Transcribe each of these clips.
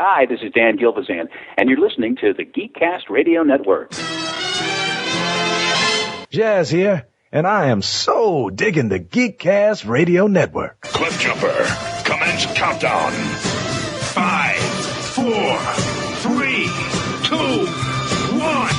Hi, this is Dan Gilvazan, and you're listening to the Geekcast Radio Network. Jazz here, and I am so digging the Geekcast Radio Network. Cliff Jumper, commence countdown. 5, 4, 3, 2, 1.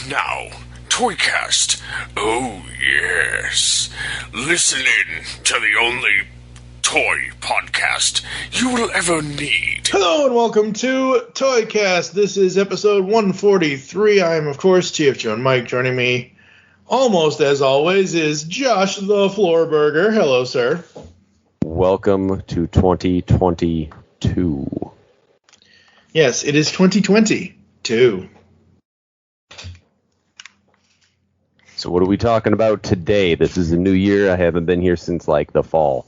Now, Toycast. Oh, yes. Listen in to the only toy podcast you will ever need. Hello and welcome to Toycast. This is episode 143. I am, of course, Chief Joe and Mike. Joining me, almost as always, is Josh the Floorburger. Hello, sir. Welcome to 2022. Yes, it is 2022. So what are we talking about today? This is a new year. I haven't been here since, like, the fall.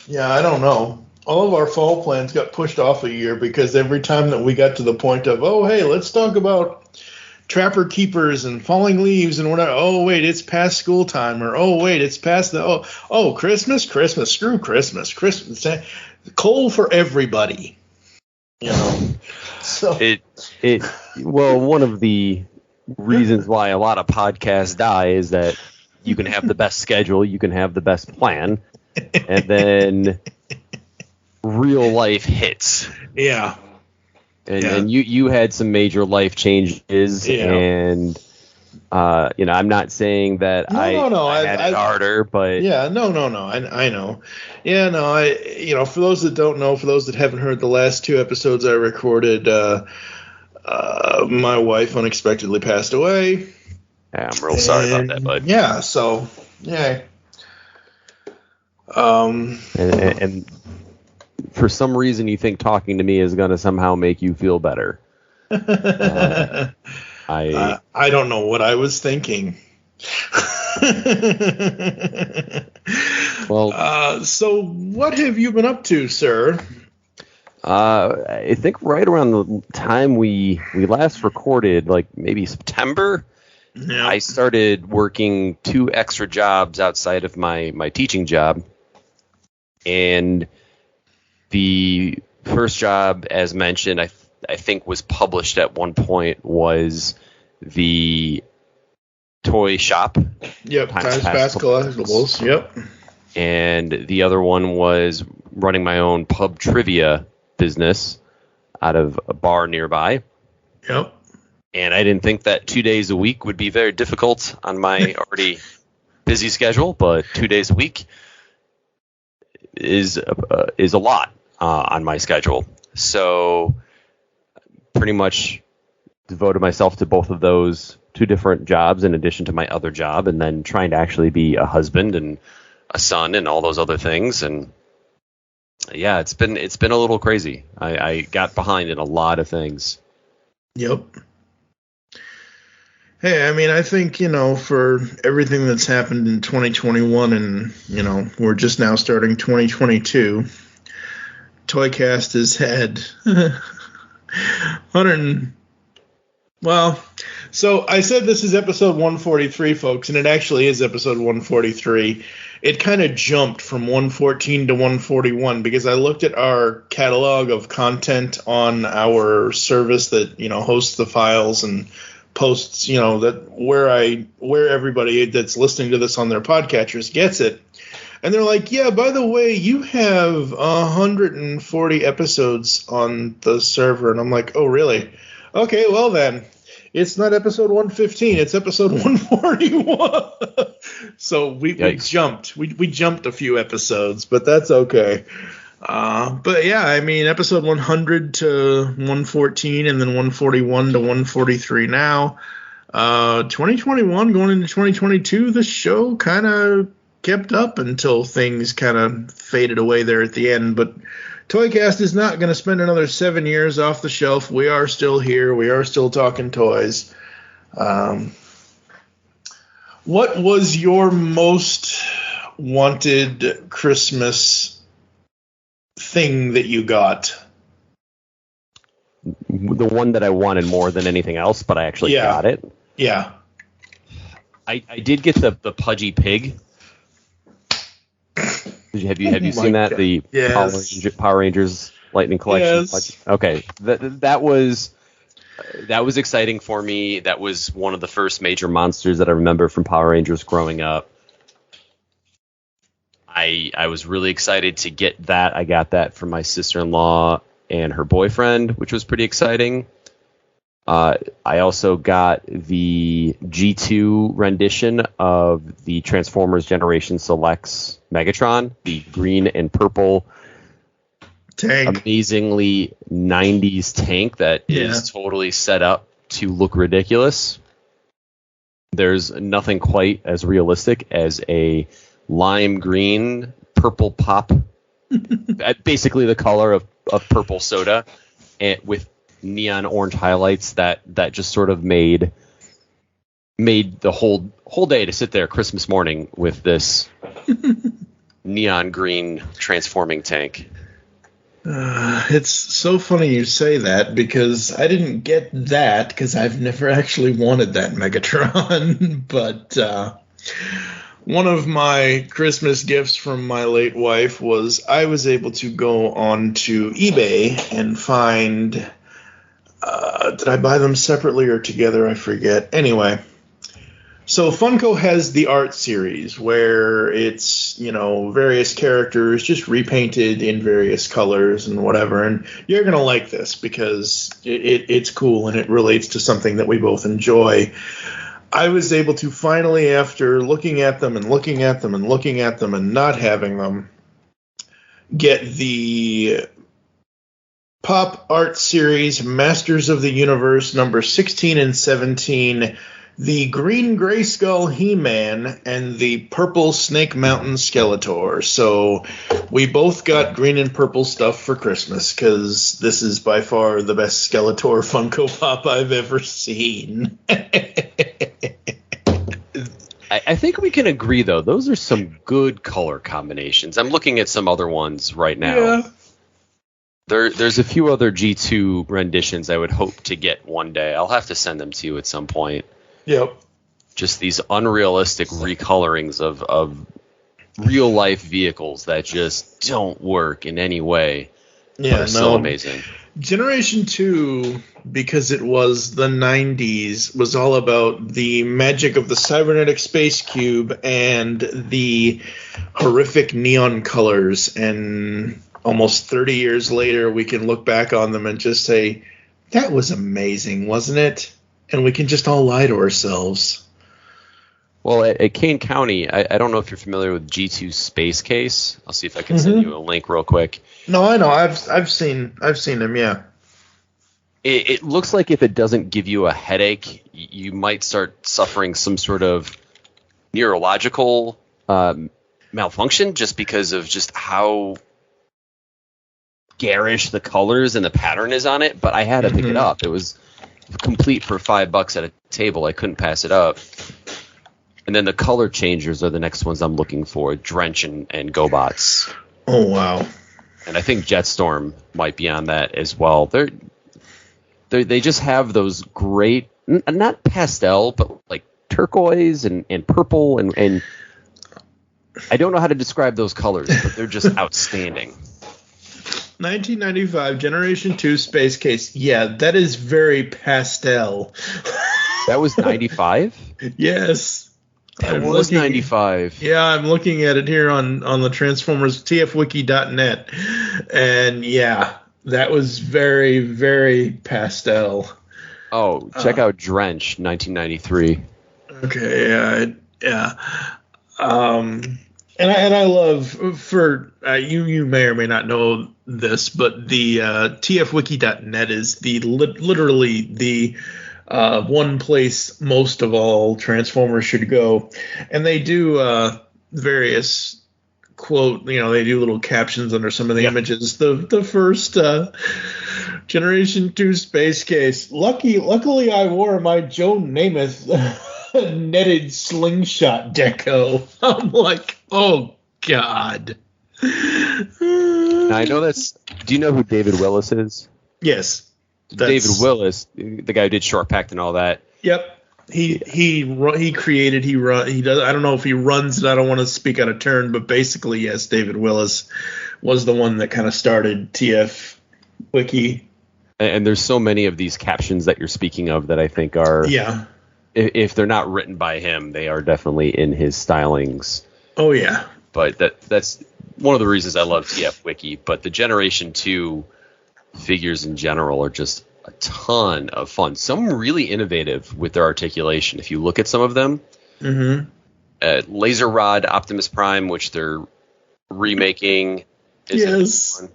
Yeah, I don't know. All of our fall plans got pushed off a year because every time that we got to the point of, oh, hey, let's talk about Trapper Keepers and falling leaves and whatever. Oh, wait, it's past school time. Or, oh, wait, it's past the, Christmas, screw Christmas. Coal for everybody. You know? So Well, one of the reasons why a lot of podcasts die is that you can have the best schedule, you can have the best plan, and then real life hits. Yeah. And you had some major life changes, and I'm not saying that I had it harder, but I know. Yeah, no, for those that don't know, for those that haven't heard the last two episodes I recorded, my wife unexpectedly passed away. Yeah, I'm real sorry about that, bud. Yeah, so, yeah. And for some reason you think talking to me is going to somehow make you feel better. I don't know what I was thinking. Well, so what have you been up to, sir? I think right around the time we last recorded, like maybe September, I started working 2 extra jobs outside of my teaching job. And the first job, as mentioned, I think was published at one point, was the toy shop. Yep, Times Past Collectibles. Yep. And the other one was running my own pub trivia business out of a bar nearby. Yep. And I didn't think that 2 days a week would be very difficult on my already busy schedule, but 2 days a week is a lot on my schedule. So pretty much devoted myself to both of those 2 different jobs in addition to my other job, and then trying to actually be a husband and a son and all those other things. And yeah, it's been a little crazy. I got behind in a lot of things. Yep. Hey, I mean, I think, for everything that's happened in 2021 and, we're just now starting 2022, Toycast has had so I said this is episode 143, folks, and it actually is episode 143. It kind of jumped from 114 to 141 because I looked at our catalog of content on our service that, hosts the files and posts, that where everybody that's listening to this on their podcatchers gets it. And they're like, yeah, by the way, you have 140 episodes on the server. And I'm like, oh, really? Okay, well then. It's not episode 115. It's episode 141. So we jumped. We jumped a few episodes, but that's okay. But yeah, I mean, episode 100 to 114, and then 141 to 143 now. 2021 going into 2022, the show kind of kept up until things kind of faded away there at the end. But Toycast is not going to spend another 7 years off the shelf. We are still here. We are still talking toys. What was your most wanted Christmas thing that you got? The one that I wanted more than anything else, but I actually got it. Yeah. I did get the pudgy pig. Have you seen that? God. The Yes. Power Rangers Lightning Collection. Yes. Okay, that was exciting for me. That was one of the first major monsters that I remember from Power Rangers growing up. I was really excited to get that. I got that from my sister-in-law and her boyfriend, which was pretty exciting. I also got the G2 rendition of the Transformers Generation Selects Megatron, the green and purple Tank. amazingly 90s tank that is totally set up to look ridiculous. There's nothing quite as realistic as a lime green purple pop, basically the color of purple soda, and with neon orange highlights that just sort of made the whole day to sit there Christmas morning with this neon green transforming tank. It's so funny you say that, because I didn't get that because I've never actually wanted that Megatron. But one of my Christmas gifts from my late wife was I was able to go on to eBay and find... did I buy them separately or together? I forget. Anyway, so Funko has the art series where it's, various characters just repainted in various colors and whatever. And you're going to like this because it's cool and it relates to something that we both enjoy. I was able to finally, after looking at them and looking at them and looking at them and not having them, get the Pop Art Series Masters of the Universe number 16 and 17, the green Grayskull He-Man and the purple Snake Mountain Skeletor. So we both got green and purple stuff for Christmas because this is by far the best Skeletor Funko Pop I've ever seen. I think we can agree, though. Those are some good color combinations. I'm looking at some other ones right now. Yeah. There's a few other G2 renditions I would hope to get one day. I'll have to send them to you at some point. Yep. Just these unrealistic recolorings of real-life vehicles that just don't work in any way. Yeah, are so amazing. Generation 2, because it was the 90s, was all about the magic of the cybernetic space cube and the horrific neon colors. And almost 30 years later, we can look back on them and just say, that was amazing, wasn't it? And we can just all lie to ourselves. Well, at Kane County, I don't know if you're familiar with G2 Space Case. I'll see if I can send you a link real quick. No, I know. I've seen him, yeah. It looks like if it doesn't give you a headache, you might start suffering some sort of neurological malfunction just because of just how garish the colors and the pattern is on it. But I had to pick it up. It was complete for $5 at a table. I couldn't pass it up. And then the color changers are the next ones I'm looking for, Drench and GoBots. Oh, wow. And I think Jetstorm might be on that as well. They just have those great, not pastel, but like turquoise and purple. And I don't know how to describe those colors, but they're just outstanding. 1995 Generation 2 Space Case. Yeah, that is very pastel. That was 95? Yes. That was 95. Yeah, I'm looking at it here on the Transformers tfwiki.net. And yeah, that was very, very pastel. Oh, check out Drench, 1993. Okay, yeah. And I love, for you may or may not know this, but the tfwiki.net is literally the one place most of all Transformers should go, and they do various quote, they do little captions under some of the images. The first Generation 2 space case. Luckily, I wore my Joe Namath netted slingshot deco. I'm like, oh God. Now, I know that's. Do you know who David Willis is? Yes. David Willis, the guy who did Short Pact and all that. Yep. He created, he does. I don't know if he runs it. I don't want to speak out of turn, but basically, yes, David Willis was the one that kind of started TF Wiki. And there's so many of these captions that you're speaking of that I think are, if they're not written by him, they are definitely in his stylings. Oh yeah. But that's one of the reasons I love TF Wiki. But the Generation 2 figures in general are just a ton of fun. Some really innovative with their articulation. If you look at some of them, Laser Rod Optimus Prime, which they're remaking, is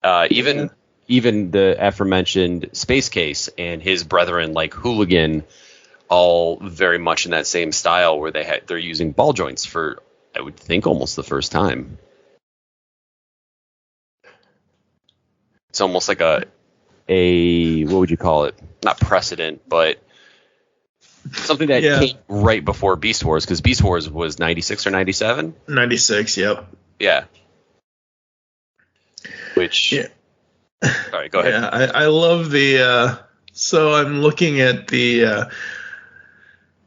fun. Even the aforementioned Space Case and his brethren like Hooligan, all very much in that same style where they're using ball joints for, I would think, almost the first time. It's almost like a what would you call it? Not precedent, but something that came right before Beast Wars, because Beast Wars was 96 or 97? 96, yep. Yeah. Which... Yeah. All right, go ahead. Yeah, I love the... so I'm looking at the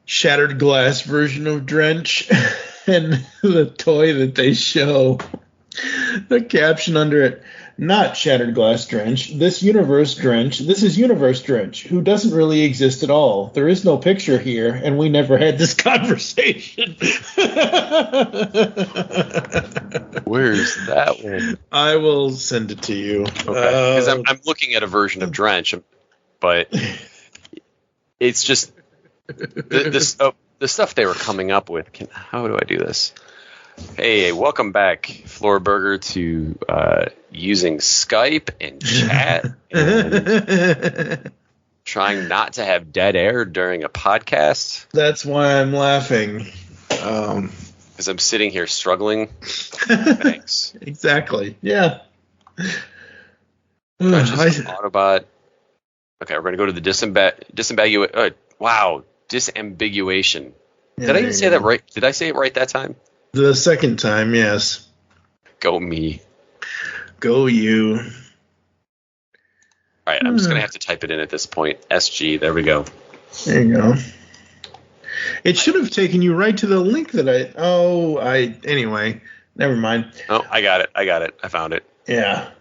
shattered glass version of Drench and the toy that they show. The caption under it, not Shattered Glass Drench, this is Universe Drench, who doesn't really exist at all. There is no picture here, and we never had this conversation. Where's that one? I will send it to you. Okay, because I'm looking at a version of Drench, but it's just the stuff they were coming up with. How do I do this? Hey, welcome back, Floorburger, to using Skype and chat and trying not to have dead air during a podcast. That's why I'm laughing. Because I'm sitting here struggling. Thanks. Exactly. Yeah. Autobot. Okay, we're going to go to the disambiguation. Yeah, did I even say that right? Did I say it right that time? The second time, yes. Go me. Go you. All right, I'm just going to have to type it in at this point. SG, there we go. There you go. It should have taken you right to the link that anyway, never mind. Oh, I got it. I found it. Yeah.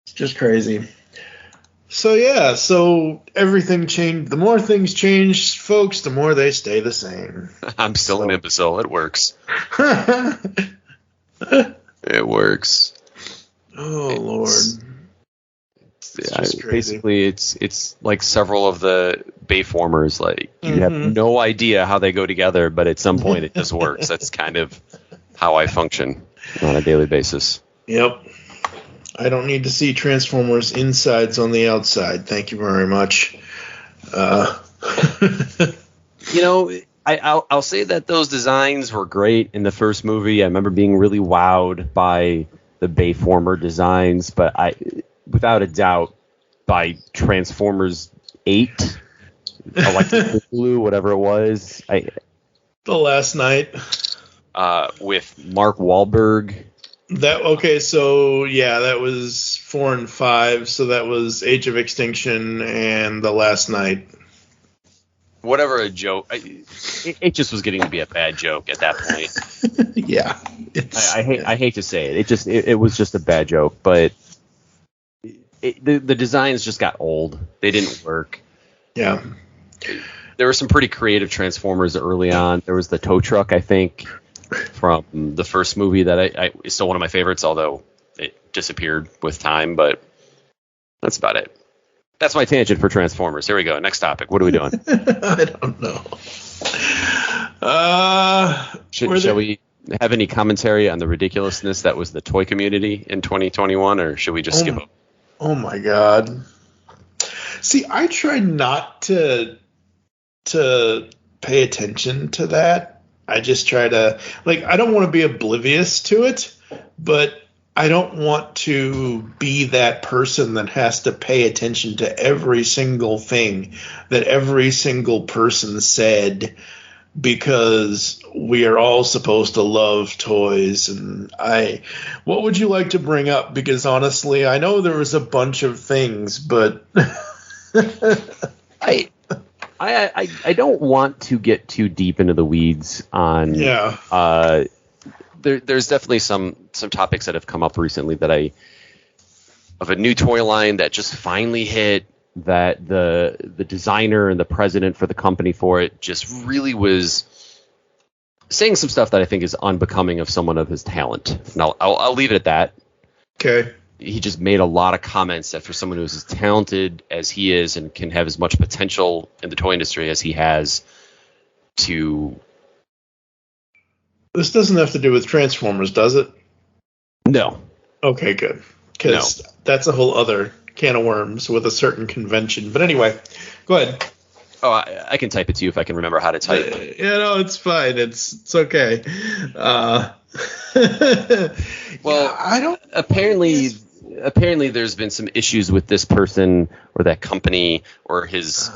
It's just crazy. So everything changed. The more things change, folks, the more they stay the same. I'm still an imbecile. It works. It works. Oh, Lord. Basically, it's like several of the Bayformers. Like, you have no idea how they go together, but at some point it just works. That's kind of how I function on a daily basis. Yep. I don't need to see Transformers insides on the outside. Thank you very much. I'll say that those designs were great in the first movie. I remember being really wowed by the Bayformer designs, but without a doubt, by Transformers 8, Electric Blue, whatever it was. The Last Night. With Mark Wahlberg. That was 4 and 5, so that was Age of Extinction and The Last Night. Whatever a joke. It just was getting to be a bad joke at that point. Yeah. I hate to say it. It was just a bad joke, but the designs just got old. They didn't work. Yeah. There were some pretty creative Transformers early on. There was the tow truck, I think, from the first movie that is still one of my favorites, although it disappeared with time, but that's about it. That's my tangent for Transformers. Here we go. Next topic. What are we doing? I don't know. Shall we have any commentary on the ridiculousness that was the toy community in 2021, or should we just skip it? Oh my God. See, I try not to pay attention to that. I just try to, like, I don't want to be oblivious to it, but I don't want to be that person that has to pay attention to every single thing that every single person said, because we are all supposed to love toys. And what would you like to bring up? Because honestly, I know there was a bunch of things, but I don't want to get too deep into the weeds on. Yeah. There's definitely some topics that have come up recently of a new toy line that just finally hit, that the designer and the president for the company for it just really was saying some stuff that I think is unbecoming of someone of his talent. And I'll leave it at that. Okay. He just made a lot of comments that for someone who's as talented as he is and can have as much potential in the toy industry as he has to... This doesn't have to do with Transformers, does it? No. Okay, good. Because that's a whole other can of worms with a certain convention. But anyway, go ahead. Oh, I can type it to you if I can remember how to type. No, it's fine. It's okay. Well, I don't. Apparently, there's been some issues with this person or that company or his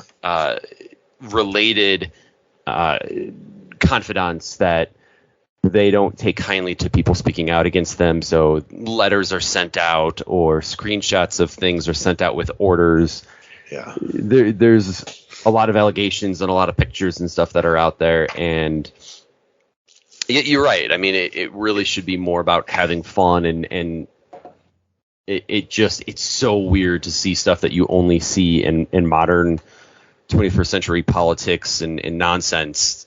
related confidants that they don't take kindly to people speaking out against them. So letters are sent out or screenshots of things are sent out with orders. Yeah. There's a lot of allegations and a lot of pictures and stuff that are out there. And you're right. I mean, it really should be more about having fun, and it's so weird to see stuff that you only see in modern 21st century politics and nonsense.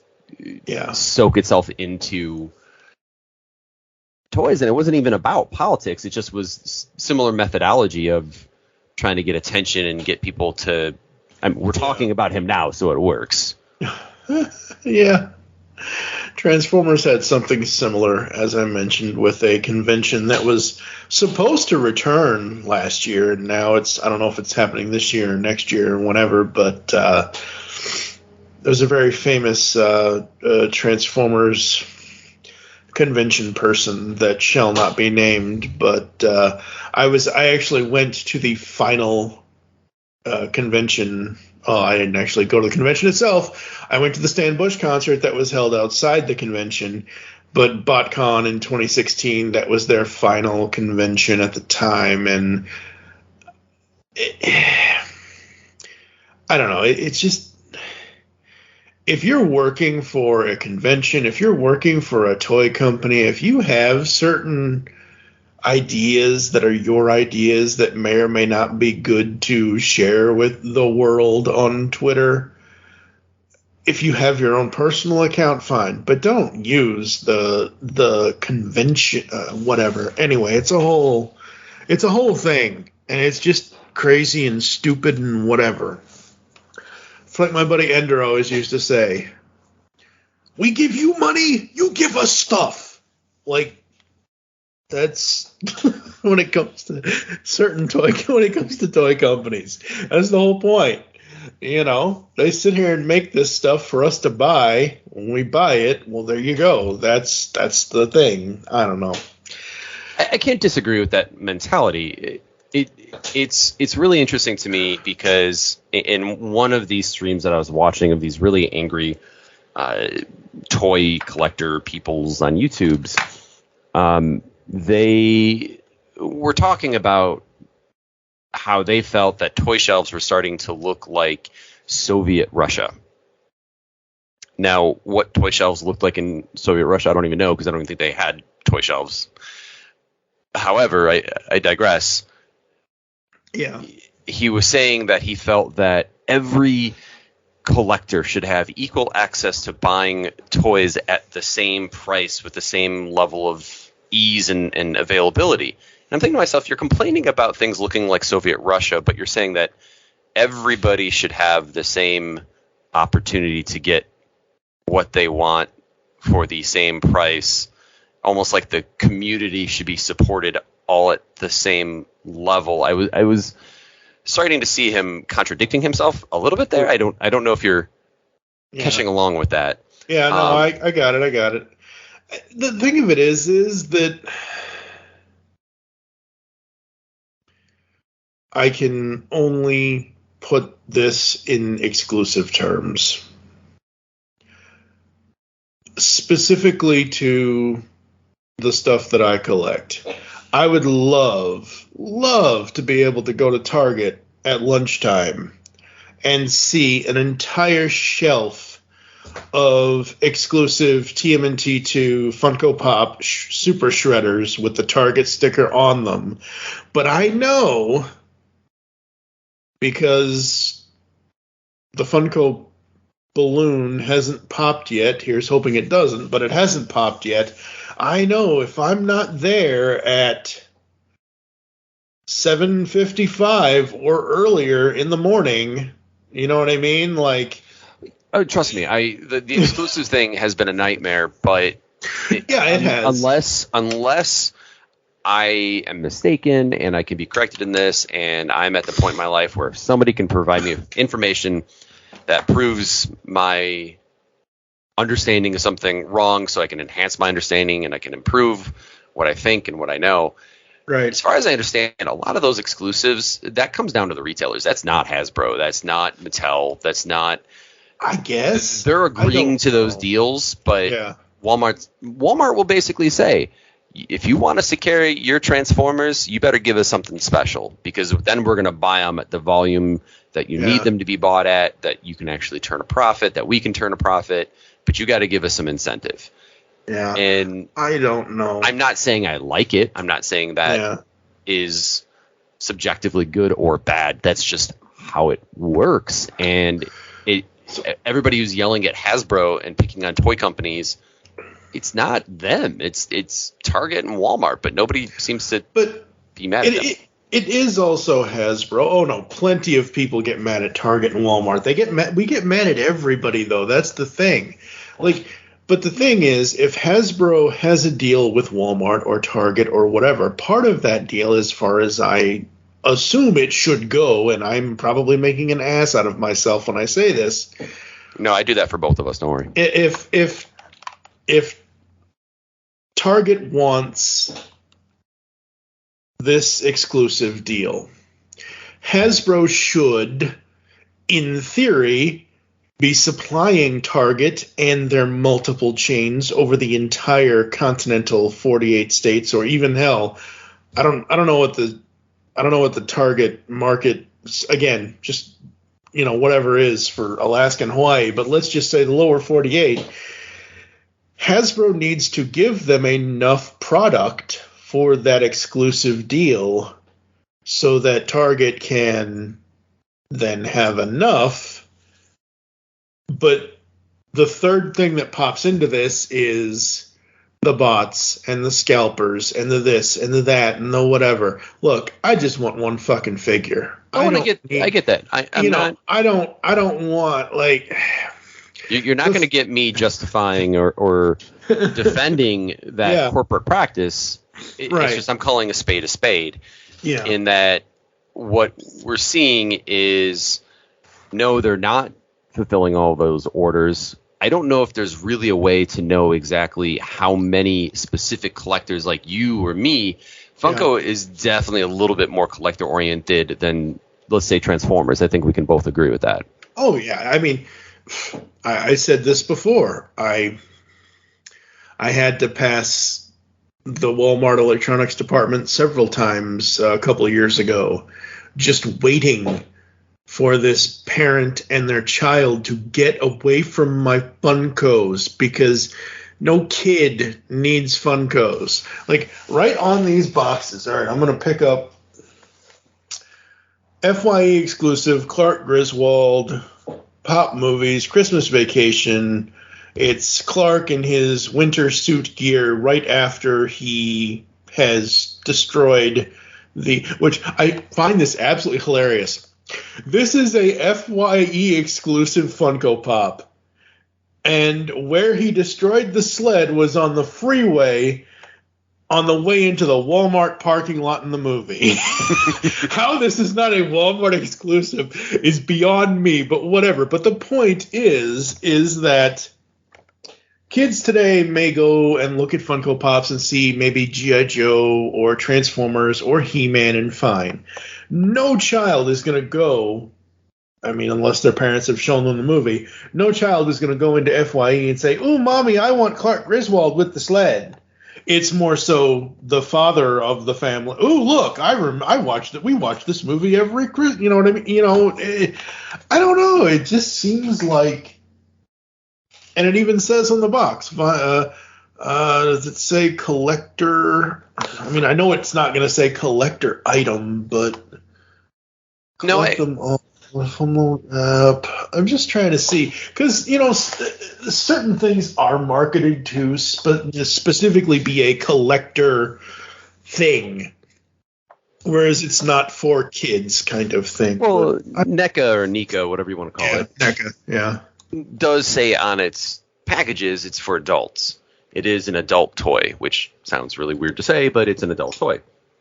Yeah. Soak itself into toys, and it wasn't even about politics. It just was similar methodology of trying to get attention and get people to. We're talking about him now, so it works. Yeah. Transformers had something similar, as I mentioned, with a convention that was supposed to return last year, and now I don't know if it's happening this year or next year or whenever, but there's a very famous Transformers convention person that shall not be named, but I actually went to the final convention. Oh, I didn't actually go to the convention itself. I went to the Stan Bush concert that was held outside the convention, but BotCon in 2016, that was their final convention at the time, and I don't know. It's just, if you're working for a convention, if you're working for a toy company, if you have certain ideas that are your ideas that may or may not be good to share with the world on Twitter, if you have your own personal account, fine, but don't use the convention, whatever. Anyway, it's a whole thing, and it's just crazy and stupid and whatever. It's like my buddy Ender always used to say, "We give you money, you give us stuff." Like, that's when it comes to toy companies. That's the whole point. You know, they sit here and make this stuff for us to buy. When we buy it, well, there you go. That's the thing. I don't know. I can't disagree with that mentality. It's really interesting to me because in one of these streams that I was watching of these really angry toy collector peoples on YouTube's, they were talking about how they felt that toy shelves were starting to look like Soviet Russia. Now, what toy shelves looked like in Soviet Russia, I don't even know, because I don't even think they had toy shelves. However, I digress. Yeah. He was saying that he felt that every collector should have equal access to buying toys at the same price with the same level of ease and availability. And I'm thinking to myself, you're complaining about things looking like Soviet Russia, but you're saying that everybody should have the same opportunity to get what they want for the same price, almost like the community should be supported all at the same level. I was starting to see him contradicting himself a little bit there. I don't know if you're catching along with that. Yeah, no, I got it. The thing of it is that I can only put this in exclusive terms. Specifically to the stuff that I collect. I would love to be able to go to Target at lunchtime and see an entire shelf of exclusive TMNT2 Funko Pop Super Shredders with the Target sticker on them. But I know, because the Funko balloon hasn't popped yet, here's hoping it doesn't, but it hasn't popped yet, I know if I'm not there at 7:55 or earlier in the morning, you know what I mean? Like, oh, trust me, the exclusive thing has been a nightmare, but it has. Unless I am mistaken and I can be corrected in this, and I'm at the point in my life where somebody can provide me information that proves my understanding of something wrong, so I can enhance my understanding and I can improve what I think and what I know. Right. As far as I understand, a lot of those exclusives, that comes down to the retailers. That's not Hasbro. That's not Mattel. That's not. I guess they're agreeing to those deals, but yeah. Walmart will basically say, if you want us to carry your Transformers, you better give us something special, because then we're going to buy them at the volume that you need them to be bought at, that you can actually turn a profit, that we can turn a profit, but you got to give us some incentive. Yeah. And I don't know. I'm not saying I like it. I'm not saying that is subjectively good or bad. That's just how it works. And everybody who's yelling at Hasbro and picking on toy companies, it's not them. It's Target and Walmart, but nobody seems to be mad at them. It is also Hasbro. Oh no, plenty of people get mad at Target and Walmart. We get mad at everybody though. That's the thing. But the thing is, if Hasbro has a deal with Walmart or Target or whatever, part of that deal, as far as I assume it should go, and I'm probably making an ass out of myself when I say this. No, I do that for both of us. Don't worry. If Target wants this exclusive deal, Hasbro should, in theory, be supplying Target and their multiple chains over the entire continental 48 states, or even hell, I don't know what the Target market, again, just whatever is for Alaska and Hawaii, but let's just say the lower 48. Hasbro needs to give them enough product for that exclusive deal so that Target can then have enough. But the third thing that pops into this is the bots and the scalpers and the this and the that and the whatever. Look, I just want one fucking figure. I get that. I don't want, like. You're not going to get me justifying or defending that corporate practice. It's just I'm calling a spade. Yeah. In that what we're seeing is, no, they're not fulfilling all those orders. I don't know if there's really a way to know exactly how many specific collectors like you or me. Funko is definitely a little bit more collector oriented than, let's say, Transformers. I think we can both agree with that. Oh yeah, I mean, I said this before. I had to pass the Walmart electronics department several times a couple of years ago, just waiting for this parent and their child to get away from my Funkos, because no kid needs Funkos. Like, right on these boxes. All right, I'm going to pick up FYE exclusive Clark Griswold Pop Movies Christmas Vacation. It's Clark in his winter suit gear right after he has destroyed which I find this absolutely hilarious. This is a FYE exclusive Funko Pop, and where he destroyed the sled was on the freeway on the way into the Walmart parking lot in the movie. How this is not a Walmart exclusive is beyond me, but whatever. But the point is that kids today may go and look at Funko Pops and see maybe G.I. Joe or Transformers or He-Man, and fine. No child is going to go, I mean, unless their parents have shown them the movie, no child is going to go into FYE and say, "Ooh, Mommy, I want Clark Griswold with the sled." It's more so the father of the family. "Ooh, look, I watched it. We watched this movie every Christmas." You know what I mean? You know, I don't know. It just seems like, and it even says on the box, does it say collector? I mean, I know it's not going to say collector item, but collect them all. I'm just trying to see, because, you know, certain things are marketed to specifically be a collector thing, whereas it's not for kids kind of thing. Well, NECA or NECA, whatever you want to call it. NECA, yeah. Does say on its packages it's for adults. It is an adult toy, which sounds really weird to say, but it's an adult toy.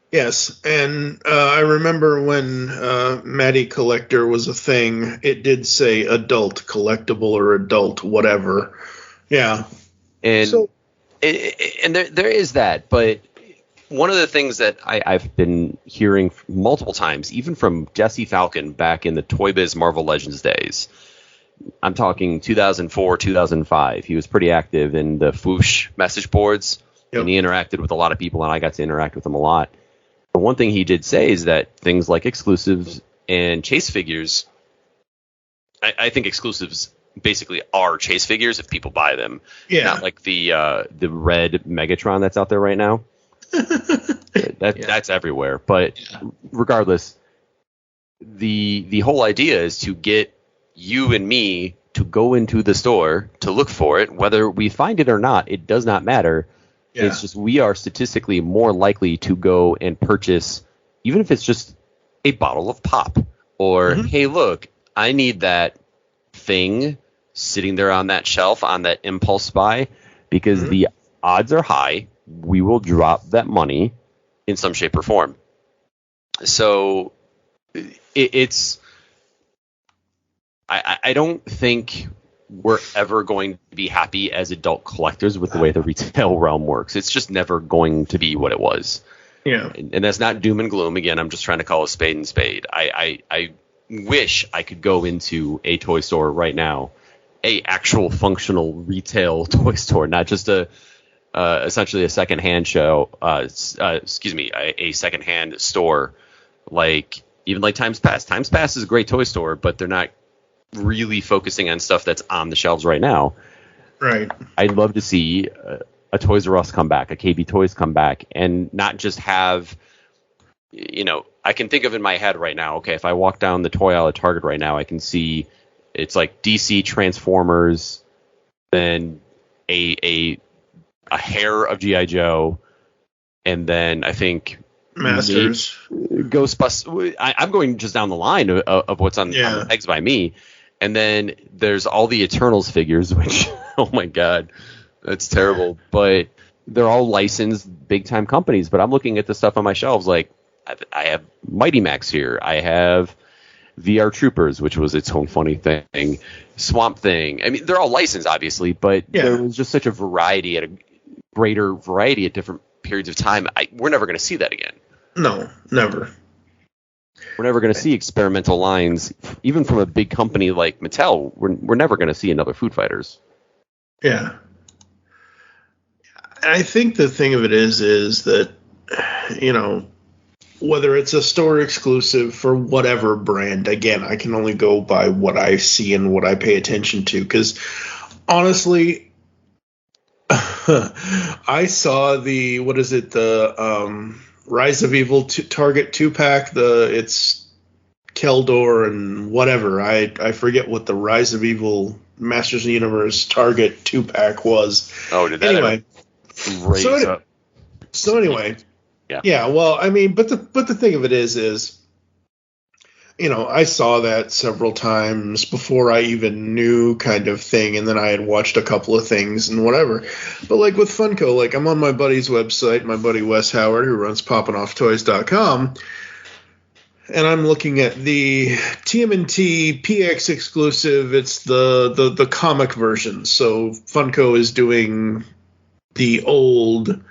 Yes, and I remember when Matty Collector was a thing, it did say adult collectible or adult whatever. Yeah. And there is that, but one of the things that I've been hearing multiple times, even from Jesse Falcon back in the Toy Biz Marvel Legends days, I'm talking 2004, 2005, he was pretty active in the Foosh message boards, and he interacted with a lot of people, and I got to interact with him a lot. But one thing he did say is that things like exclusives and chase figures, I think exclusives basically are chase figures if people buy them. Yeah. Not like the red Megatron that's out there right now. That's everywhere. But regardless, the whole idea is to get you and me to go into the store to look for it. Whether we find it or not, it does not matter. Yeah. It's just we are statistically more likely to go and purchase, even if it's just a bottle of pop, or hey, look, I need that thing sitting there on that shelf on that impulse buy, because the odds are high we will drop that money in some shape or form. So it's I don't think we're ever going to be happy as adult collectors with the way the retail realm works. It's just never going to be what it was. Yeah. And that's not doom and gloom. Again, I'm just trying to call a spade and spade. I wish I could go into a toy store right now, a actual functional retail toy store, not just essentially a secondhand show. A secondhand store, even like Times Pass. Times Pass is a great toy store, but they're not really focusing on stuff that's on the shelves right now. Right. I'd love to see a Toys R Us come back, a KB Toys come back, and not just have, I can think of in my head right now, okay, if I walk down the toy aisle at Target right now, I can see it's like DC, Transformers, then a hair of G.I. Joe, and then I think Masters, Ghostbusters. I'm going just down the line of what's on the pegs by me. And then there's all the Eternals figures, which, oh my God, that's terrible. But they're all licensed big-time companies. But I'm looking at the stuff on my shelves, like I have Mighty Max here. I have VR Troopers, which was its own funny thing. Swamp Thing. I mean, they're all licensed, obviously, but there was just such a variety, a greater variety at different periods of time. We're never going to see that again. No, never. We're never going to see experimental lines, even from a big company like Mattel. We're never going to see another Food Fighters. Yeah. I think the thing of it is that, whether it's a store exclusive for whatever brand, again, I can only go by what I see and what I pay attention to. Because, honestly, I saw the Rise of Evil Target 2-pack, it's Keldor and whatever. I forget what the Rise of Evil Masters of the Universe Target 2-pack was. Oh, did that anyway? So anyway, yeah. Well, I mean, but the thing of it is, I saw that several times before I even knew kind of thing, and then I had watched a couple of things and whatever. But like with Funko, I'm on my buddy's website, my buddy Wes Howard, who runs PoppinOffToys.com, and I'm looking at the TMNT PX exclusive. It's the comic version. So Funko is doing the old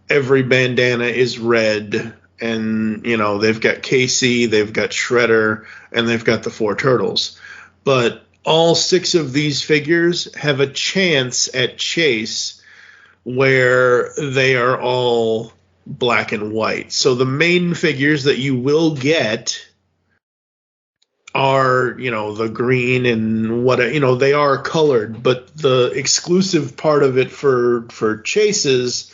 every bandana is red, and they've got Casey, they've got Shredder, and they've got the 4 turtles. But all 6 of these figures have a chance at Chase where they are all black and white. So the main figures that you will get are, the green and what, they are colored, but the exclusive part of it for Chases,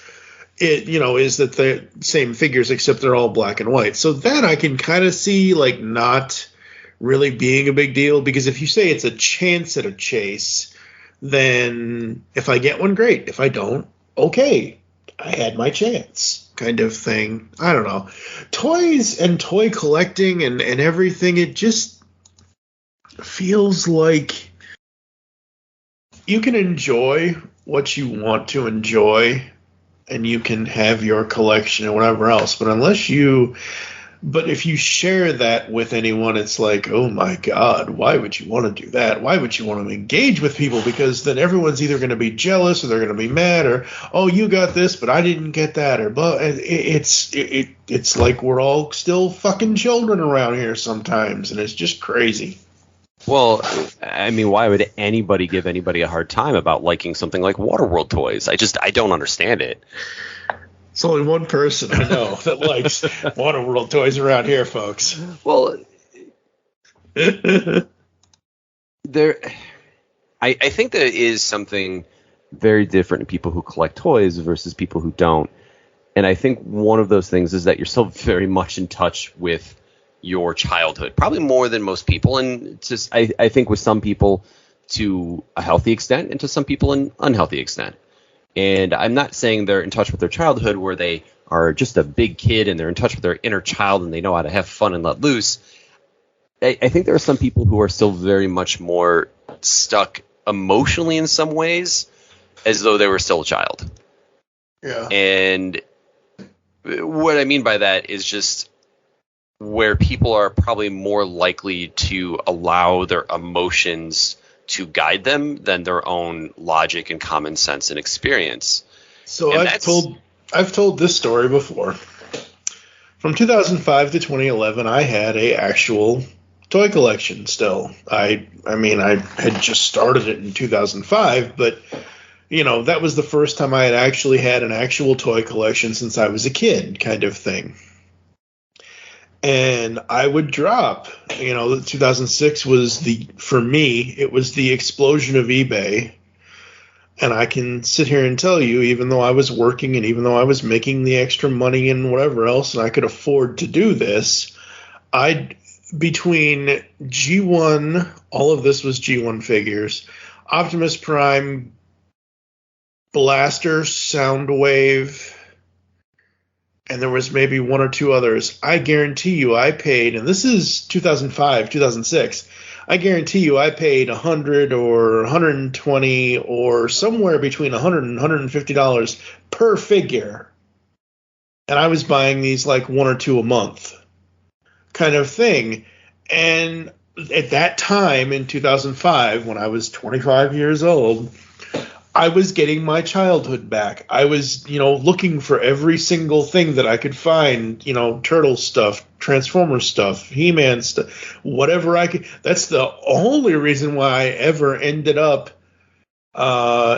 is that the same figures except they're all black and white. So that I can kind of see like not really being a big deal, because if you say it's a chance at a Chase, then if I get one, great. If I don't, okay, I had my chance, kind of thing. I don't know. Toys and toy collecting and everything, it just feels like you can enjoy what you want to enjoy, and you can have your collection and whatever else. But if you share that with anyone, it's like, oh my God, why would you want to do that? Why would you want to engage with people? Because then everyone's either going to be jealous, or they're going to be mad, or, oh, you got this, but I didn't get that. Or, but it's like we're all still fucking children around here sometimes, and it's just crazy. Well, I mean, why would anybody give anybody a hard time about liking something like Waterworld toys? I don't understand it. It's only one person I know that likes Waterworld toys around here, folks. Well, I think there is something very different in people who collect toys versus people who don't. And I think one of those things is that you're still very much in touch with your childhood, probably more than most people, and just I think with some people to a healthy extent, and to some people an unhealthy extent. And I'm not saying they're in touch with their childhood where they are just a big kid and they're in touch with their inner child and they know how to have fun and let loose. I think there are some people who are still very much more stuck emotionally in some ways, as though they were still a child. Yeah. And what I mean by that is just where people are probably more likely to allow their emotions to guide them than their own logic and common sense and experience. So I've told this story before. From 2005 to 2011, I had a actual toy collection still. I mean, I had just started it in 2005, but that was the first time I had actually had an actual toy collection since I was a kid, kind of thing. And I would drop, 2006 was for me, it was the explosion of eBay. And I can sit here and tell you, even though I was working and even though I was making the extra money and whatever else, and I could afford to do this, between G1, all of this was G1 figures, Optimus Prime, Blaster, Soundwave, and there was maybe one or two others. I guarantee you I paid, and this is 2005, 2006, I guarantee you I paid $100 or $120 or somewhere between $100 and $150 per figure. And I was buying these like one or two a month kind of thing. And at that time in 2005, when I was 25 years old, I was getting my childhood back. I was, looking for every single thing that I could find, Turtle stuff, Transformer stuff, He-Man stuff, whatever I could. That's the only reason why I ever ended up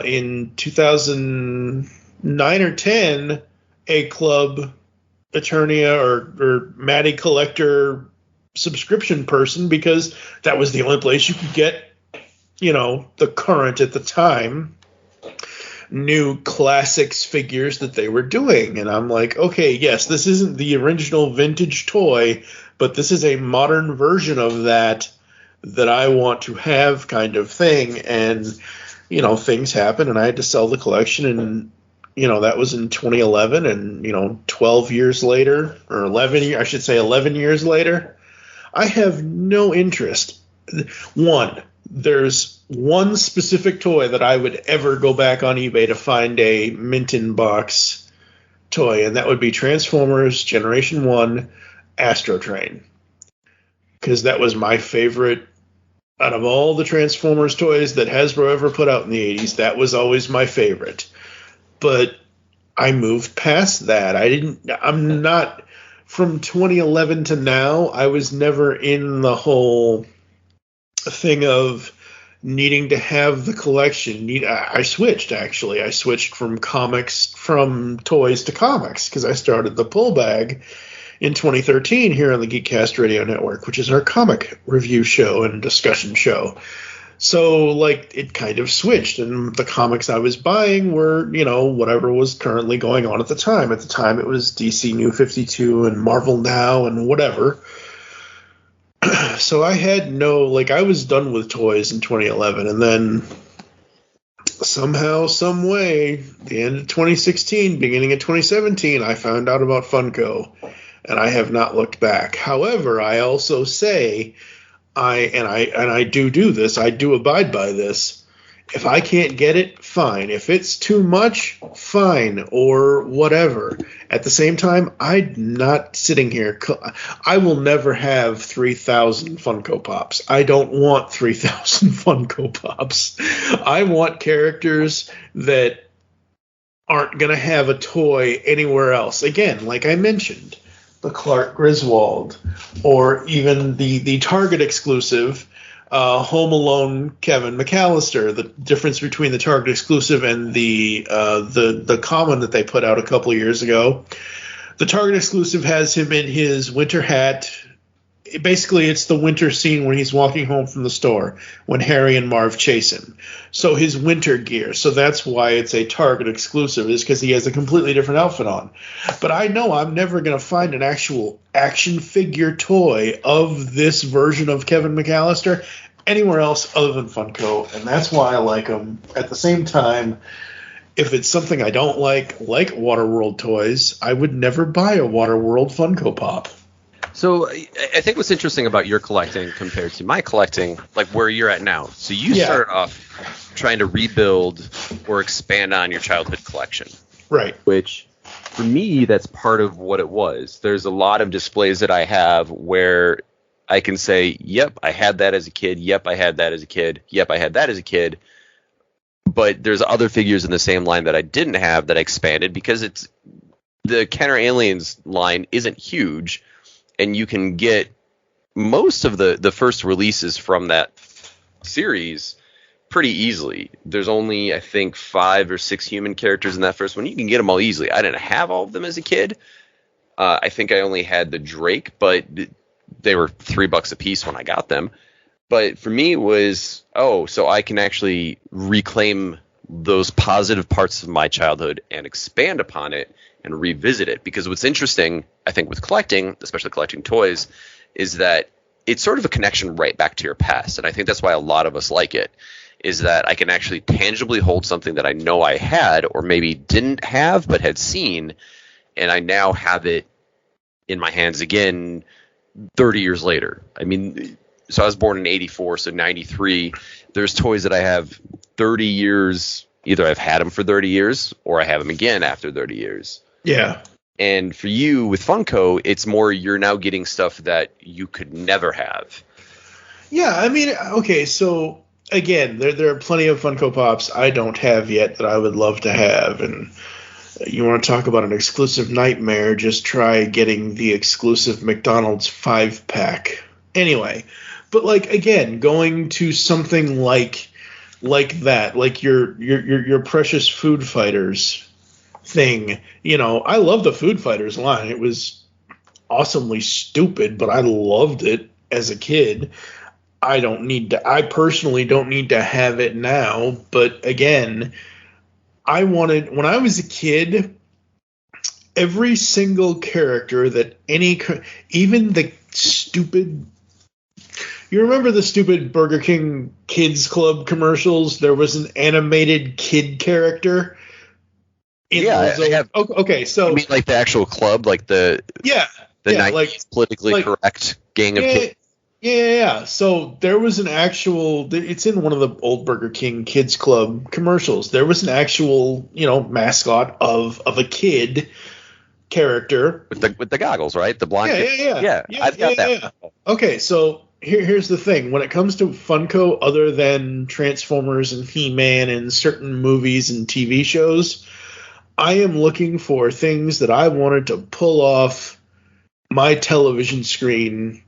in 2009 or 10 a Club Eternia or Matty Collector subscription person, because that was the only place you could get, the current at the time new classics figures that they were doing. And I'm like, okay, yes, this isn't the original vintage toy, but this is a modern version of that I want to have, kind of thing. And things happen, and I had to sell the collection, and that was in 2011, and 12 years later, or 11 years later, I have no interest. There's one specific toy that I would ever go back on eBay to find a mint in box toy, and that would be Transformers Generation 1 Astro Train. because that was my favorite. Out of all the Transformers toys that Hasbro ever put out in the 80s, that was always my favorite. But I moved past that. I'm not, from 2011 to now, I was never in the whole thing of needing to have the collection. I switched, actually. I switched from toys to comics, because I started the Pull Bag in 2013 here on the Geekcast Radio Network, which is our comic review show and discussion show. So, like, it kind of switched, and the comics I was buying were, whatever was currently going on at the time. At the time, it was DC New 52 and Marvel Now and whatever. So I had I was done with toys in 2011, and then somehow, some way, the end of 2016, beginning of 2017, I found out about Funko. And I have not looked back. However, I also say, I do this. I do abide by this. If I can't get it, fine. If it's too much, fine, or whatever. At the same time, I'm not sitting here. I will never have 3,000 Funko Pops. I don't want 3,000 Funko Pops. I want characters that aren't going to have a toy anywhere else. Again, like I mentioned, the Clark Griswold, or even the Target exclusive Home Alone Kevin McAllister. The difference between the Target exclusive and the common that they put out a couple of years ago. The Target exclusive has him in his winter hat. Basically, it's the winter scene when he's walking home from the store when Harry and Marv chase him. So his winter gear. So that's why it's a Target exclusive, is because he has a completely different outfit on. But I know I'm never going to find an actual action figure toy of this version of Kevin McAllister anywhere else other than Funko, and that's why I like them. At the same time, if it's something I don't like Waterworld toys, I would never buy a Waterworld Funko Pop. So I think what's interesting about your collecting compared to my collecting, like where you're at now. So you started off trying to rebuild or expand on your childhood collection. Right. Which, for me, that's part of what it was. There's a lot of displays that I have where I can say, yep, I had that as a kid. Yep, I had that as a kid. Yep, I had that as a kid. But there's other figures in the same line that I didn't have that I expanded because the Kenner Aliens line isn't huge. And you can get most of the first releases from that series pretty easily. There's only, I think, 5 or 6 human characters in that first one. You can get them all easily. I didn't have all of them as a kid. I think I only had the Drake, but they were $3 a piece when I got them. But for me, it was, so I can actually reclaim those positive parts of my childhood and expand upon it and revisit it. Because what's interesting, I think, with collecting, especially collecting toys, is that it's sort of a connection right back to your past. And I think that's why a lot of us like it, is that I can actually tangibly hold something that I know I had or maybe didn't have but had seen, and I now have it in my hands again 30 years later. I mean, so I was born in 84, so 93. There's toys that I have 30 years. Either I've had them for 30 years or I have them again after 30 years. Yeah. And for you with Funko, it's more you're now getting stuff that you could never have. Yeah, I mean, okay, so again, there are plenty of Funko Pops I don't have yet that I would love to have. And you want to talk about an exclusive nightmare, just try getting the exclusive McDonald's 5-pack. Anyway, but like, again, going to something like that, like your precious Food Fighters thing. I love the Food Fighters line. It was awesomely stupid, but I loved it as a kid. I personally don't need to have it now, but again, when I was a kid, every single character that even the stupid, you remember the stupid Burger King Kids Club commercials? There was an animated kid character. Okay, so you mean like the actual club, like the 90s like, politically correct gang of kids? Yeah. So there was an actual. It's in one of the old Burger King Kids Club commercials. There was an actual, mascot of a kid character with the goggles, right? The blonde. Yeah. I've got that. Yeah. Okay, so here's the thing. When it comes to Funko, other than Transformers and He-Man and certain movies and TV shows, I am looking for things that I wanted to pull off my television screen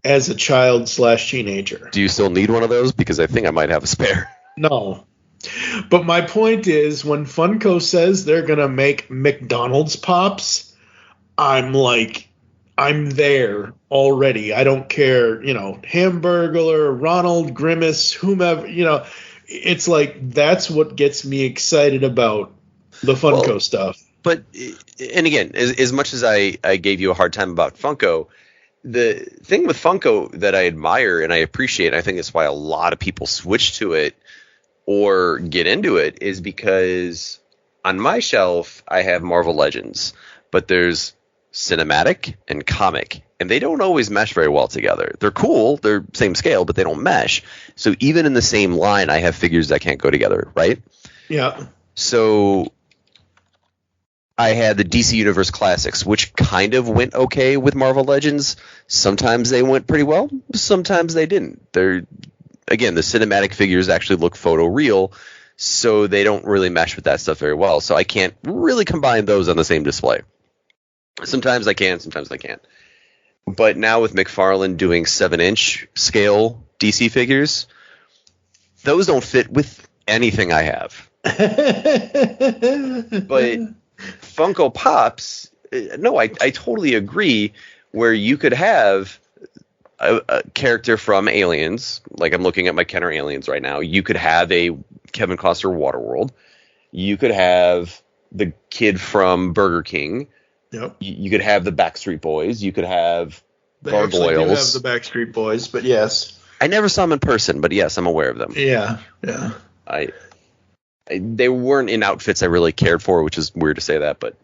as a child/teenager. Do you still need one of those? Because I think I might have a spare. No. But my point is, when Funko says they're going to make McDonald's Pops, I'm there already. I don't care, Hamburglar, Ronald, Grimace, whomever, it's like that's what gets me excited about the Funko stuff. But, and again, as much as I gave you a hard time about Funko, the thing with Funko that I admire and I appreciate, and I think it's why a lot of people switch to it or get into it, is because on my shelf I have Marvel Legends, but there's cinematic and comic, and they don't always mesh very well together. They're cool, they're same scale, but they don't mesh. So even in the same line, I have figures that can't go together, right? Yeah. So I had the DC Universe Classics, which kind of went okay with Marvel Legends. Sometimes they went pretty well, sometimes they didn't. Again, the cinematic figures actually look photoreal, so they don't really mesh with that stuff very well. So I can't really combine those on the same display. Sometimes I can, sometimes I can't. But now with McFarlane doing 7-inch scale DC figures, those don't fit with anything I have. But Funko Pops, no, I totally agree, where you could have a character from Aliens, like I'm looking at my Kenner Aliens right now. You could have a Kevin Costner Waterworld. You could have the kid from Burger King. Yep. You could have the Backstreet Boys. You could have Gargoyles. They actually do have the Backstreet Boys, but yes. I never saw them in person, but yes, I'm aware of them. Yeah. They weren't in outfits I really cared for, which is weird to say that, but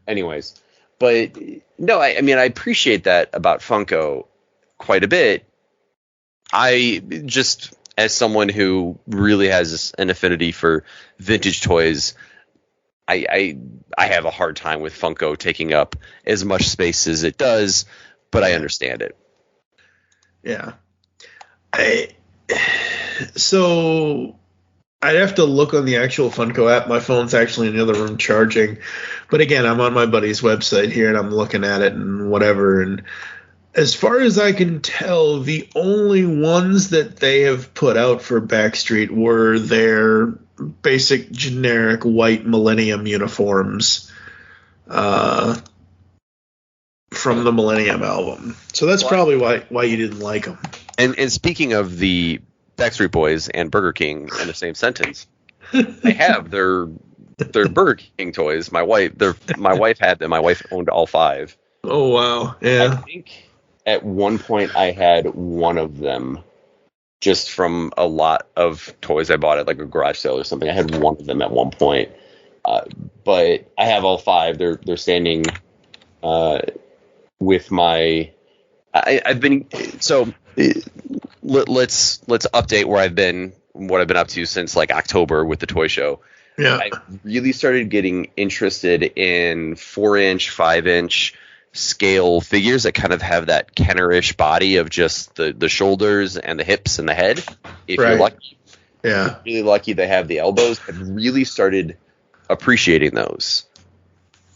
anyways. But no, I mean, I appreciate that about Funko quite a bit. I just, as someone who really has an affinity for vintage toys, I have a hard time with Funko taking up as much space as it does, but I understand it. Yeah. So I'd have to look on the actual Funko app. My phone's actually in the other room charging. But again, I'm on my buddy's website here, and I'm looking at it and whatever. And as far as I can tell, the only ones that they have put out for Backstreet were their basic generic white Millennium uniforms from the Millennium album. So that's probably why you didn't like them. And speaking of the Backstreet Boys and Burger King in the same sentence, I have their Burger King toys. My wife had them. My wife owned all 5. Oh wow! Yeah. I think at one point I had one of them, just from a lot of toys I bought at like a garage sale or something. I had one of them at one point, but I have all 5. They're standing with my. I've been so. Let's update where I've been, what I've been up to since like October with the toy show. Yeah. I really started getting interested in 4-inch, 5-inch scale figures that kind of have that Kenner-ish body of just the shoulders and the hips and the head. If you're lucky. Yeah. If you're really lucky, they have the elbows. I've really started appreciating those.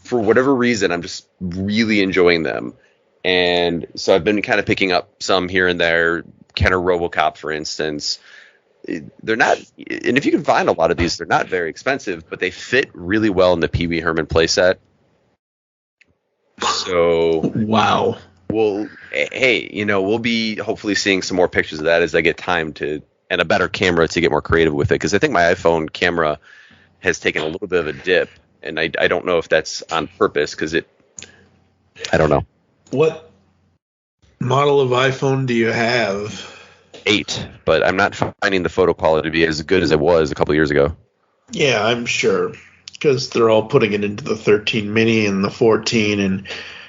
For whatever reason, I'm just really enjoying them. And so I've been kind of picking up some here and there. Kenner RoboCop, for instance. They're not, and if you can find a lot of these, they're not very expensive, but they fit really well in the Pee Wee Herman playset. So wow. Well, hey, we'll be hopefully seeing some more pictures of that as I get time to, and a better camera to get more creative with it. Because I think my iPhone camera has taken a little bit of a dip, and I don't know if that's on purpose because I don't know. What model of iPhone do you have? 8, but I'm not finding the photo quality to be as good as it was a couple of years ago. Yeah, I'm sure, because they're all putting it into the 13 mini and the 14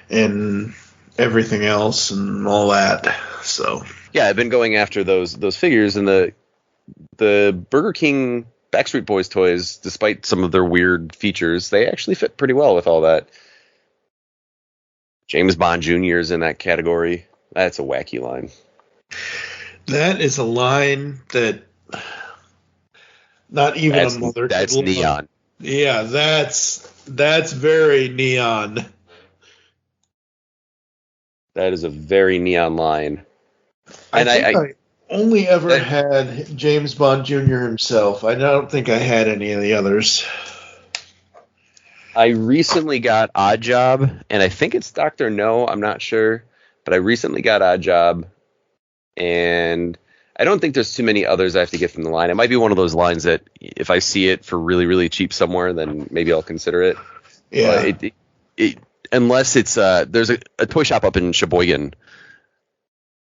and everything else and all that. So yeah, I've been going after those figures, and the Burger King Backstreet Boys toys, despite some of their weird features, they actually fit pretty well with all that. James Bond Jr. is in that category. That's a wacky line. That is a line that not even a mother. That's neon. Yeah, that's very neon. That is a very neon line. And I only ever had James Bond Jr. himself. I don't think I had any of the others. I recently got Odd Job, and I think it's Dr. No, I'm not sure. But I recently got Odd Job, and I don't think there's too many others I have to get from the line. It might be one of those lines that if I see it for really, really cheap somewhere, then maybe I'll consider it. Yeah. Unless it's there's a toy shop up in Sheboygan,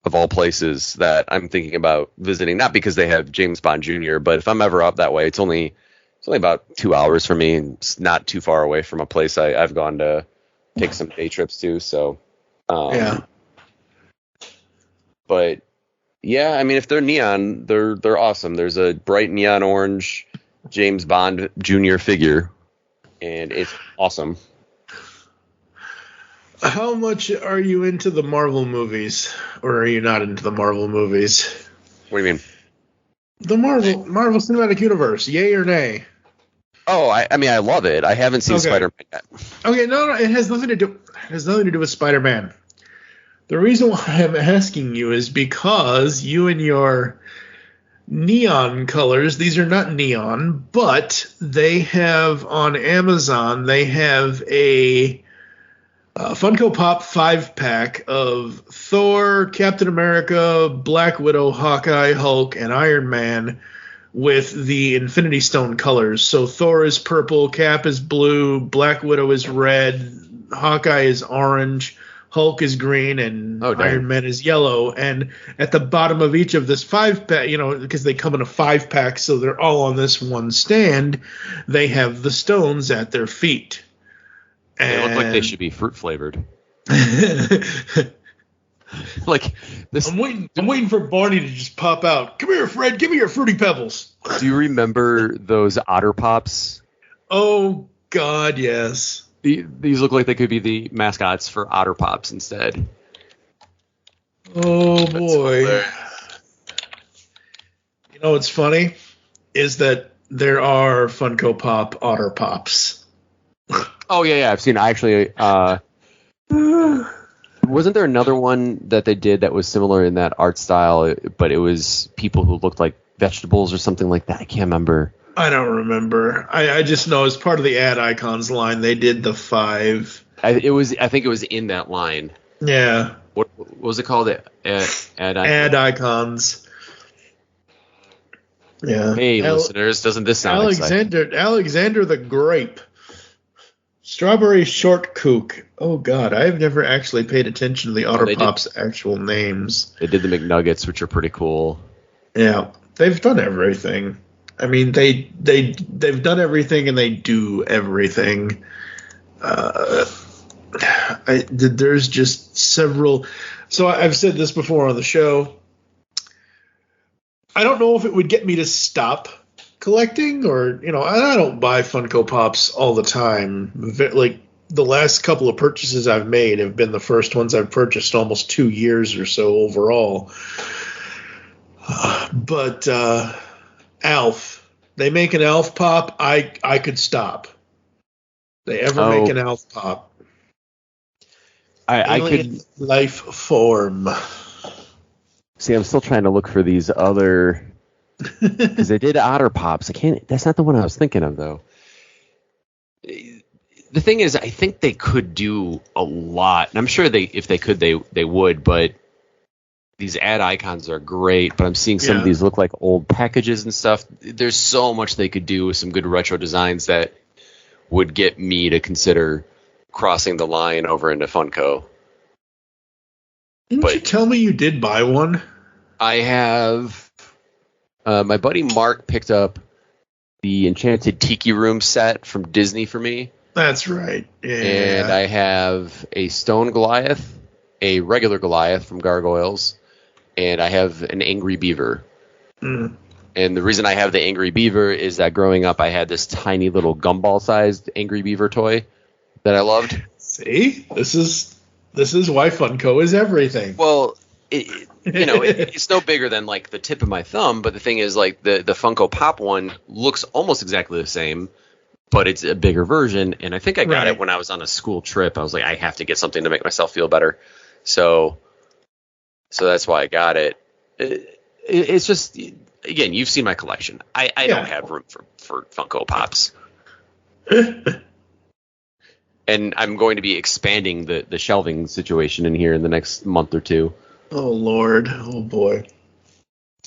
of all places, that I'm thinking about visiting. Not because they have James Bond Jr., but if I'm ever up that way, it's only about 2 hours for me. And it's not too far away from a place I've gone to take some day trips to. So, yeah. But yeah, I mean, if they're neon, they're awesome. There's a bright neon orange James Bond Jr. figure, and it's awesome. How much are you into the Marvel movies, or are you not into the Marvel movies? What do you mean? The Marvel Cinematic Universe, yay or nay? Oh, I mean, I love it. I haven't seen Spider-Man yet. Okay, no, it has nothing to do. It has nothing to do with Spider-Man. The reason why I'm asking you is because you and your neon colors, these are not neon, but they have on Amazon, they have a Funko Pop 5-pack of Thor, Captain America, Black Widow, Hawkeye, Hulk, and Iron Man with the Infinity Stone colors. So Thor is purple, Cap is blue, Black Widow is red, Hawkeye is orange, Hulk is green, and Iron Man is yellow. And at the bottom of each of this 5-pack, because they come in a 5-pack, so they're all on this one stand, they have the stones at their feet. They look like they should be fruit flavored. Like this. I'm waiting for Barney to just pop out. Come here, Fred. Give me your Fruity Pebbles. Do you remember those Otter Pops? Oh God, yes. These look like they could be the mascots for Otter Pops instead. Oh boy. You know what's funny is that there are Funko Pop Otter Pops. Oh yeah, I've seen. I actually. Wasn't there another one that they did that was similar in that art style, but it was people who looked like vegetables or something like that? I can't remember. I don't remember. I just know as part of the Ad Icons line, they did the 5. I think it was in that line. Yeah. What was it called? Ad Icons. Yeah. Hey, listeners, doesn't this sound exciting? Alexander the Grape. Strawberry Short Kook. Oh, God. I've never actually paid attention to the Otter Pops' actual names. They did the McNuggets, which are pretty cool. Yeah. They've done everything. I mean, they've done everything and they do everything. There's just several. So I've said this before on the show. I don't know if it would get me to stop collecting, or I don't buy Funko Pops all the time. Like the last couple of purchases I've made have been the first ones I've purchased almost 2 years or so overall. But Alf, they make an Alf Pop, I could stop. They ever make an Alf Pop? I could life form. See, I'm still trying to look for these other. Because they did Otter Pops. That's not the one I was thinking of, though. The thing is, I think they could do a lot, and I'm sure if they could, they would. But these Ad Icons are great. But I'm seeing some of these look like old packages and stuff. There's so much they could do with some good retro designs that would get me to consider crossing the line over into Funko. Didn't you tell me you did buy one? I have. My buddy Mark picked up the Enchanted Tiki Room set from Disney for me. That's right. Yeah. And I have a Stone Goliath, a regular Goliath from Gargoyles, and I have an Angry Beaver. And And the reason I have the Angry Beaver is that growing up, I had this tiny little gumball-sized Angry Beaver toy that I loved. See, this is why Funko is everything. Well, it's no bigger than like the tip of my thumb, but the thing is, like the Funko Pop one looks almost exactly the same, but it's a bigger version. And I think I got it when I was on a school trip. I was like, I have to get something to make myself feel better. So that's why I got it. It's just, again, you've seen my collection. I don't have room for Funko Pops. And I'm going to be expanding the shelving situation in here in the next month or two. Oh, Lord. Oh, boy.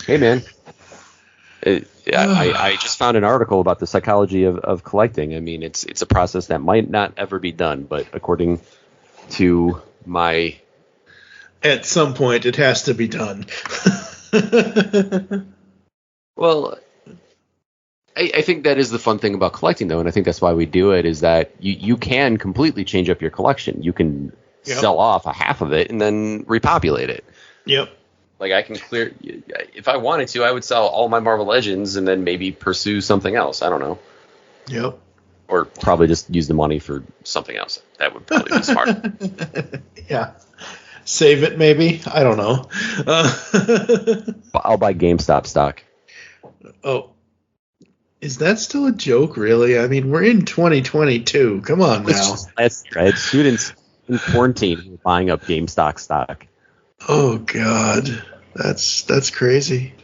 Hey, man. I just found an article about the psychology of collecting. I mean, it's a process that might not ever be done, but according to my... At some point, it has to be done. Well, I think that is the fun thing about collecting, though, and I think that's why we do it, is that you can completely change up your collection. You can sell off a half of it and then repopulate it. Yep. Like, I can clear... If I wanted to, I would sell all my Marvel Legends and then maybe pursue something else. I don't know. Yep. Or probably just use the money for something else. That would probably be smart. Yeah. Save it, maybe? I don't know. I'll buy GameStop stock. Oh. Is that still a joke, really? I mean, we're in 2022. Come on now. That's right. Students in quarantine who are buying up GameStop stock. Oh, God. That's crazy.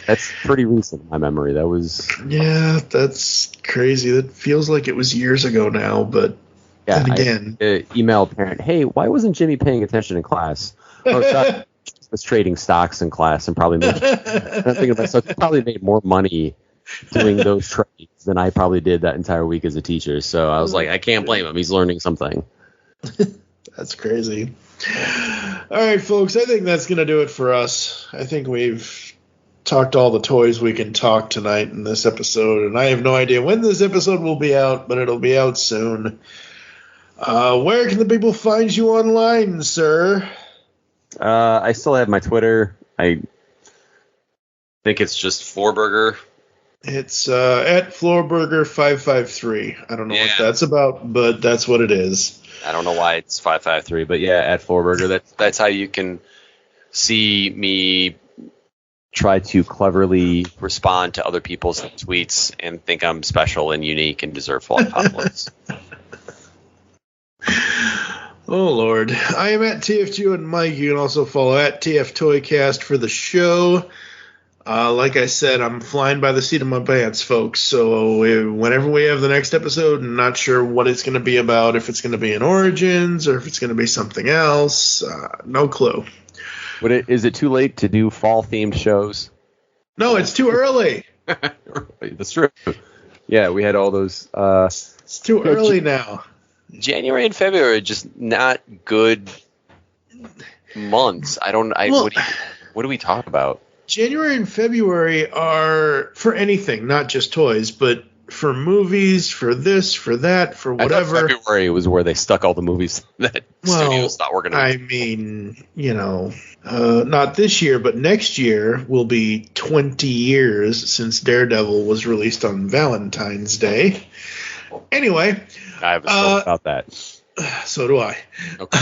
That's pretty recent in my memory. That was... Yeah, that's crazy. That feels like it was years ago now, but then again... I emailed a parent, hey, why wasn't Jimmy paying attention in class? Oh, sorry. He was trading stocks in class and probably made... I'm thinking of myself, he probably made more money doing those trades than I probably did that entire week as a teacher. So I was like, I can't blame him. He's learning something. That's crazy. All right, folks, I think that's going to do it for us. I think we've talked all the toys we can talk tonight in this episode, and I have no idea when this episode will be out, but it'll be out soon. Where can the people find you online, sir? I still have my Twitter. I think it's just Floorburger. It's at Floorburger553. I don't know what that's about, but that's what it is. I don't know why it's 553, but yeah, at Floorburger. That's how you can see me try to cleverly respond to other people's tweets and think I'm special and unique and deserve full compliments. Oh, Lord. I am at TFG and Mike. You can also follow at TF Toycast for the show. Like I said, I'm flying by the seat of my pants, folks. So whenever we have the next episode, I'm not sure what it's going to be about, if it's going to be in Origins or if it's going to be something else. No clue. Is it too late to do fall-themed shows? No, it's too early. That's true. Yeah, we had all those. It's too early now. January and February are just not good months. What do we talk about? January and February are for anything, not just toys, but for movies, for this, for that, for whatever. I thought February was where they stuck all the movies that studios stopped working on. I mean, not this year, but next year will be 20 years since Daredevil was released on Valentine's Day. Anyway. I have a story about that. So do I. Okay.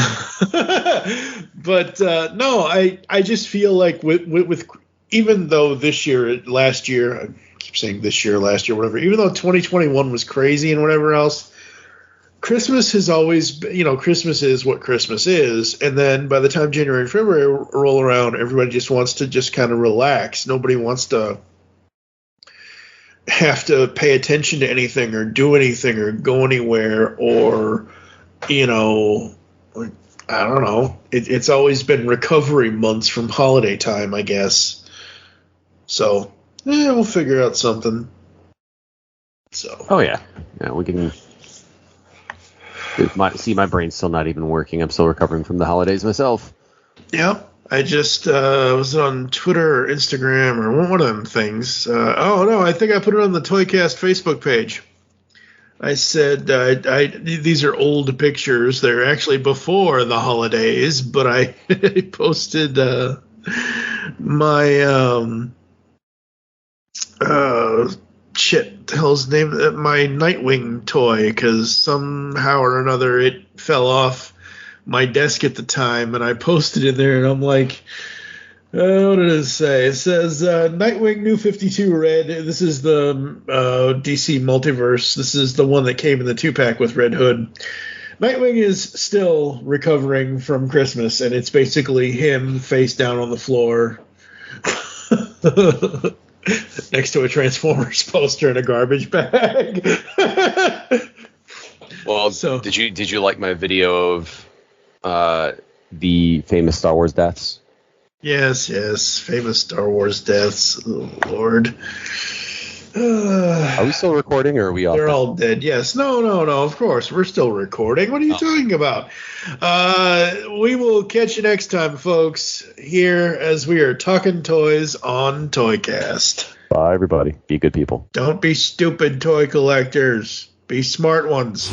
But no, I just feel like with even though last year, I keep saying this year, last year, whatever, even though 2021 was crazy and whatever else, Christmas has always been, Christmas is what Christmas is. And then by the time January and February roll around, everybody just wants to just kind of relax. Nobody wants to have to pay attention to anything or do anything or go anywhere or, I don't know. It's always been recovery months from holiday time, I guess. So, we'll figure out something. So. Oh, yeah. Yeah, we can... my brain's still not even working. I'm still recovering from the holidays myself. Yep. I just was on Twitter or Instagram or one of them things. I think I put it on the Toycast Facebook page. I said these are old pictures. They're actually before the holidays, but I posted my shit, the hell's the name of my Nightwing toy, because somehow or another it fell off my desk at the time, and I posted in there, and I'm like, what did it say? It says Nightwing New 52 Red. This is the DC Multiverse. This is the one that came in the 2-pack with Red Hood. Nightwing is still recovering from Christmas, and it's basically him face down on the floor next to a Transformers poster in a garbage bag. Well, so, did you like my video of the famous Star Wars deaths? Yes, famous Star Wars deaths. Oh, Lord. Are we still recording, or are we off? They're all dead. Yes. No. Of course, we're still recording. What are you talking about? We will catch you next time, folks, here as we are talking toys on Toycast. Bye, everybody. Be good people. Don't be stupid toy collectors. Be smart ones.